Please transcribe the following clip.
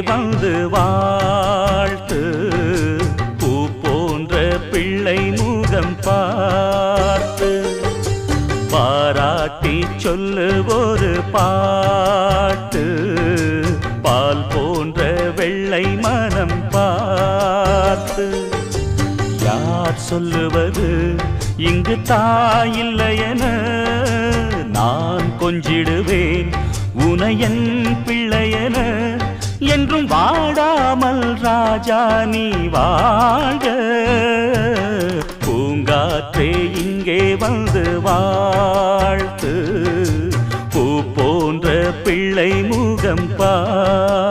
வந்து வாழ்த்து பூ போன்ற பிள்ளை முகம் பார்த்து பாராட்டி சொல்லு ஒரு பாட்டு பால் போன்ற வெள்ளை மனம் பார்த்து யார் சொல்லுவது இங்கு தாயில்லையென நான் கொஞ்சிடுவேன் உனையன் பிள்ளையென என்றும் வாடாமல் ராஜா நீ வாழ்க பூங்காற்றே இங்கே வந்து வாழ்த்து பூ போன்ற பிள்ளை முகம் பார்